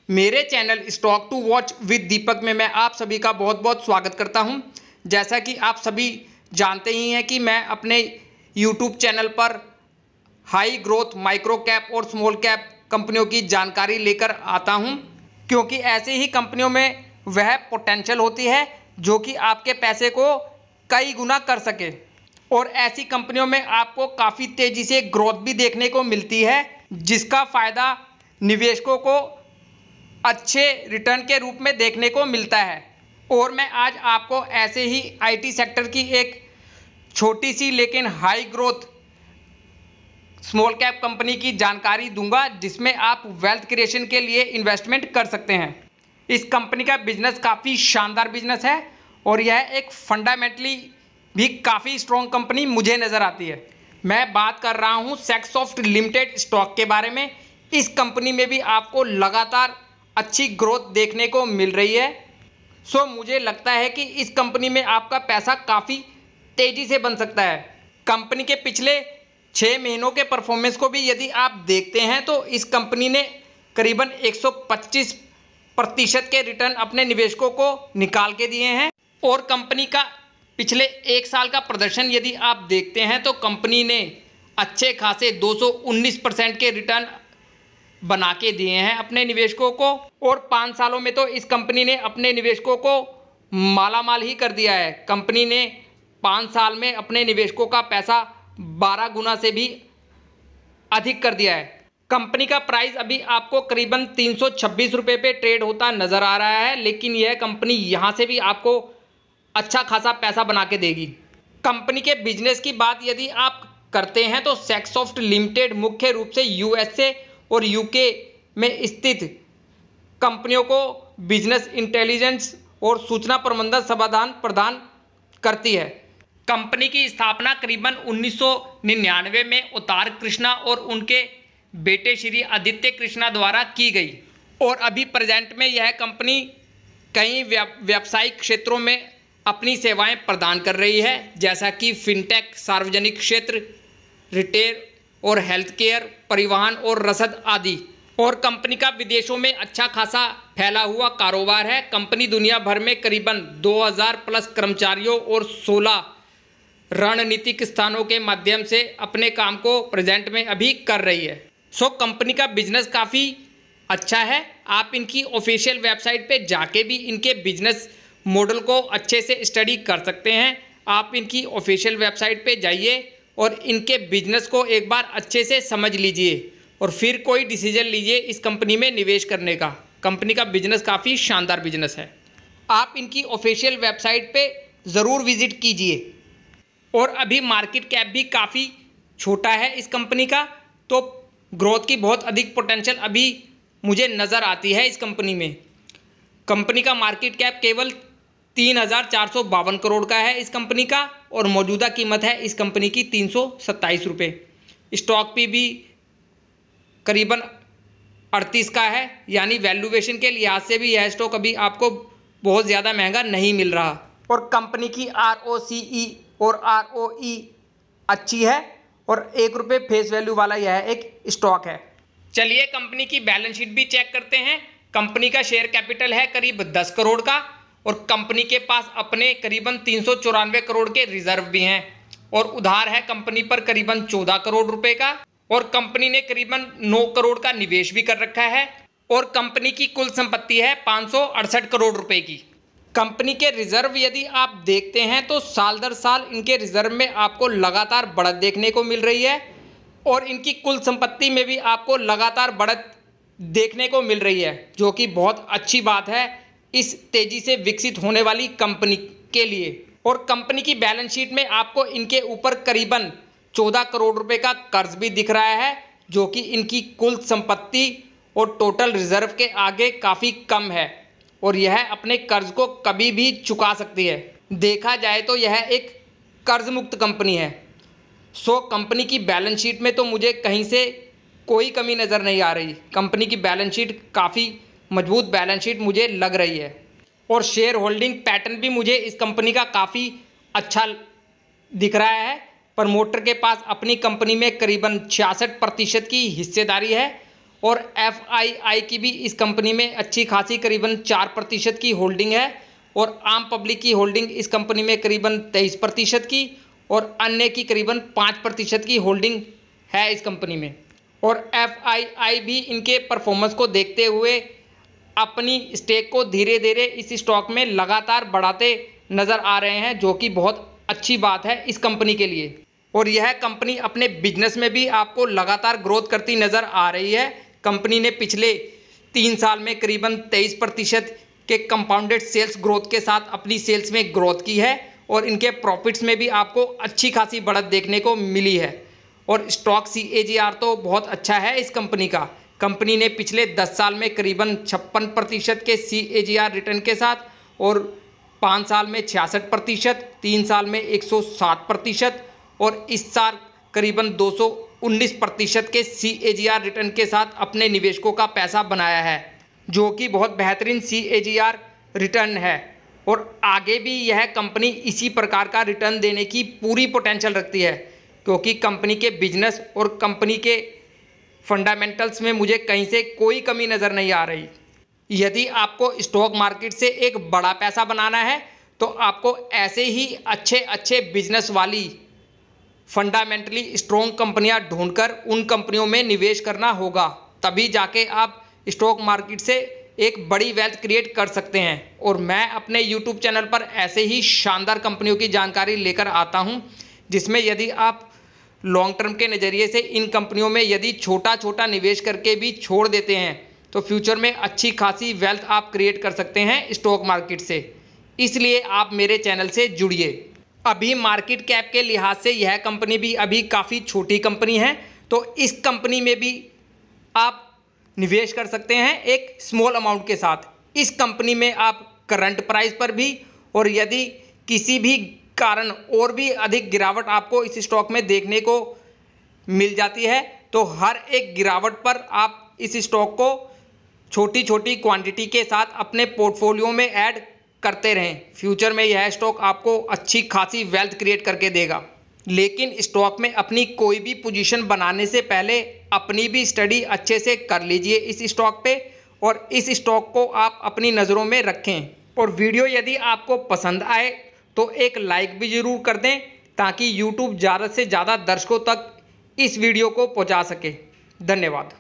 मेरे channel stock to watch with Deepak में मैं आप सभी का बहुत बहुत स्वागत करता हूं। जैसा कि आप सभी जानते ही हैं कि मैं अपने यूट्यूब चैनल पर हाई ग्रोथ माइक्रो कैप और स्मॉल कैप कंपनियों की जानकारी लेकर आता हूं, क्योंकि ऐसे ही कंपनियों में वह पोटेंशियल होती है जो कि आपके पैसे को कई गुना कर सके और ऐसी कंपनियों में आपको काफ़ी तेज़ी से ग्रोथ भी देखने को मिलती है, जिसका फ़ायदा निवेशकों को अच्छे रिटर्न के रूप में देखने को मिलता है। और मैं आज आपको ऐसे ही आईटी सेक्टर की एक छोटी सी लेकिन high growth small cap company की जानकारी दूंगा, जिसमें आप वेल्थ क्रिएशन के लिए इन्वेस्टमेंट कर सकते हैं। इस कंपनी का बिजनेस काफ़ी शानदार बिजनेस है और यह एक फंडामेंटली भी काफ़ी स्ट्रॉन्ग कंपनी मुझे नज़र आती है। मैं बात कर रहा हूं सेक्सॉफ्ट लिमिटेड स्टॉक के बारे में। इस कंपनी में भी आपको लगातार अच्छी ग्रोथ देखने को मिल रही है। मुझे लगता है कि इस कंपनी में आपका पैसा काफ़ी तेज़ी से बन सकता है। कंपनी के पिछले 6 महीनों के परफॉर्मेंस को भी यदि आप देखते हैं तो इस कंपनी ने करीबन 125% के रिटर्न अपने निवेशकों को निकाल के दिए हैं। और कंपनी का पिछले 1 साल का प्रदर्शन यदि आप देखते हैं तो कंपनी ने अच्छे खासे 219% के रिटर्न बना के दिए हैं अपने निवेशकों को। और 5 सालों में तो इस कंपनी ने अपने निवेशकों को मालामाल ही कर दिया है। कंपनी ने 5 साल में अपने निवेशकों का पैसा 12 गुना से भी अधिक कर दिया है। कंपनी का प्राइस अभी आपको करीबन 326 रुपये पे ट्रेड होता नज़र आ रहा है, लेकिन यह कंपनी यहाँ से भी आपको अच्छा खासा पैसा बना के देगी। कंपनी के बिजनेस की बात यदि आप करते हैं तो सेक्सॉफ्ट लिमिटेड मुख्य रूप से यूएसए और यूके में स्थित कंपनियों को बिजनेस इंटेलिजेंस और सूचना प्रबंधन समाधान प्रदान करती है। कंपनी की स्थापना करीबन 1999 में अवतार कृष्णा और उनके बेटे श्री आदित्य कृष्णा द्वारा की गई और अभी प्रेजेंट में यह कंपनी कई व्यावसायिक क्षेत्रों में अपनी सेवाएं प्रदान कर रही है, जैसा कि फिनटेक, सार्वजनिक क्षेत्र, रिटेल और हेल्थ केयर, परिवहन और रसद आदि। और कंपनी का विदेशों में अच्छा खासा फैला हुआ कारोबार है। कंपनी दुनिया भर में करीबन 2000 प्लस कर्मचारियों और 16 रणनीतिक स्थानों के माध्यम से अपने काम को प्रेजेंट में अभी कर रही है। कंपनी का बिजनेस काफ़ी अच्छा है। आप इनकी ऑफिशियल वेबसाइट पे जाके भी इनके बिजनेस मॉडल को अच्छे से स्टडी कर सकते हैं। आप इनकी ऑफिशियल वेबसाइट पे जाइए और इनके बिजनेस को एक बार अच्छे से समझ लीजिए और फिर कोई डिसीजन लीजिए इस कंपनी में निवेश करने का। कंपनी का बिजनेस काफ़ी शानदार बिजनेस है। आप इनकी ऑफिशियल वेबसाइट पे ज़रूर विजिट कीजिए। और अभी मार्केट कैप भी काफ़ी छोटा है इस कंपनी का, तो ग्रोथ की बहुत अधिक पोटेंशियल अभी मुझे नज़र आती है इस कंपनी में। कंपनी का मार्केट कैप केवल 3452 करोड़ का है इस कंपनी का और मौजूदा कीमत है इस कंपनी की 327 रुपये। स्टॉक पी भी करीबन 38 का है, यानी वैल्यूएशन के लिहाज से भी यह स्टॉक अभी आपको बहुत ज़्यादा महंगा नहीं मिल रहा। और कंपनी की ROCE और ROE अच्छी है और 1 रुपये फेस वैल्यू वाला यह एक स्टॉक है। चलिए कंपनी की बैलेंस शीट भी चेक करते हैं। कंपनी का शेयर कैपिटल है करीब 10 करोड़ का और कंपनी के पास अपने करीबन 394 करोड़ के रिजर्व भी हैं और उधार है कंपनी पर करीबन 14 करोड़ रुपए का और कंपनी ने करीबन 9 करोड़ का निवेश भी कर रखा है और कंपनी की कुल संपत्ति है 568 करोड़ रुपए की। कंपनी के रिजर्व यदि आप देखते हैं तो साल दर साल इनके रिजर्व में आपको लगातार बढ़त देखने को मिल रही है और इनकी कुल संपत्ति में भी आपको लगातार बढ़त देखने को मिल रही है, जो कि बहुत अच्छी बात है इस तेजी से विकसित होने वाली कंपनी के लिए। और कंपनी की बैलेंस शीट में आपको इनके ऊपर करीबन 14 करोड़ रुपए का कर्ज भी दिख रहा है, जो कि इनकी कुल संपत्ति और टोटल रिजर्व के आगे काफ़ी कम है और यह अपने कर्ज को कभी भी चुका सकती है। देखा जाए तो यह एक कर्ज मुक्त कंपनी है। कंपनी की बैलेंस शीट में तो मुझे कहीं से कोई कमी नज़र नहीं आ रही। कंपनी की बैलेंस शीट काफ़ी मजबूत बैलेंस शीट मुझे लग रही है और शेयर होल्डिंग पैटर्न भी मुझे इस कंपनी का काफ़ी अच्छा दिख रहा है। प्रमोटर के पास अपनी कंपनी में करीबन 66% की हिस्सेदारी है और FII की भी इस कंपनी में अच्छी खासी करीबन 4% की होल्डिंग है और आम पब्लिक की होल्डिंग इस कंपनी में करीबन 23% की और अन्य की करीबन 5% की होल्डिंग है इस कंपनी में। और FII भी इनके परफॉर्मेंस को देखते हुए अपनी स्टेक को धीरे धीरे इस स्टॉक में लगातार बढ़ाते नज़र आ रहे हैं, जो कि बहुत अच्छी बात है इस कंपनी के लिए। और यह कंपनी अपने बिजनेस में भी आपको लगातार ग्रोथ करती नज़र आ रही है। कंपनी ने पिछले 3 साल में करीबन 23% के कंपाउंडेड सेल्स ग्रोथ के साथ अपनी सेल्स में ग्रोथ की है और इनके प्रॉफिट्स में भी आपको अच्छी खासी बढ़त देखने को मिली है। और स्टॉक CAGR तो बहुत अच्छा है इस कंपनी का। कंपनी ने पिछले 10 साल में करीबन 56% के CAGR रिटर्न के साथ और 5 साल में 66%, 3 साल में 107% और इस साल करीबन 219% के CAGR रिटर्न के साथ अपने निवेशकों का पैसा बनाया है, जो कि बहुत बेहतरीन CAGR रिटर्न है। और आगे भी यह कंपनी इसी प्रकार का रिटर्न देने की पूरी पोटेंशियल रखती है, क्योंकि कंपनी के बिजनेस और कंपनी के फंडामेंटल्स में मुझे कहीं से कोई कमी नज़र नहीं आ रही। यदि आपको स्टॉक मार्केट से एक बड़ा पैसा बनाना है तो आपको ऐसे ही अच्छे बिजनेस वाली फंडामेंटली स्ट्रॉन्ग कंपनियां ढूंढकर उन कंपनियों में निवेश करना होगा, तभी जाके आप स्टॉक मार्केट से एक बड़ी वेल्थ क्रिएट कर सकते हैं। और मैं अपने YouTube चैनल पर ऐसे ही शानदार कंपनियों की जानकारी लेकर आता हूं, जिसमें यदि आप लॉन्ग टर्म के नज़रिए से इन कंपनियों में यदि छोटा निवेश करके भी छोड़ देते हैं तो फ्यूचर में अच्छी खासी वेल्थ आप क्रिएट कर सकते हैं स्टॉक मार्केट से। इसलिए आप मेरे चैनल से जुड़िए। अभी मार्केट कैप के लिहाज से यह कंपनी भी अभी काफ़ी छोटी कंपनी है, तो इस कंपनी में भी आप निवेश कर सकते हैं एक स्मॉल अमाउंट के साथ। इस कंपनी में आप करंट प्राइस पर भी और यदि किसी भी कारण और भी अधिक गिरावट आपको इस स्टॉक में देखने को मिल जाती है तो हर एक गिरावट पर आप इस स्टॉक को छोटी क्वांटिटी के साथ अपने पोर्टफोलियो में ऐड करते रहें। फ्यूचर में यह स्टॉक आपको अच्छी खासी वेल्थ क्रिएट करके देगा। लेकिन स्टॉक में अपनी कोई भी पोजीशन बनाने से पहले अपनी भी स्टडी अच्छे से कर लीजिए इस स्टॉक पे और इस स्टॉक को आप अपनी नज़रों में रखें। और वीडियो यदि आपको पसंद आए तो एक लाइक भी ज़रूर कर दें, ताकि YouTube ज़्यादा से ज़्यादा दर्शकों तक इस वीडियो को पहुंचा सके। धन्यवाद।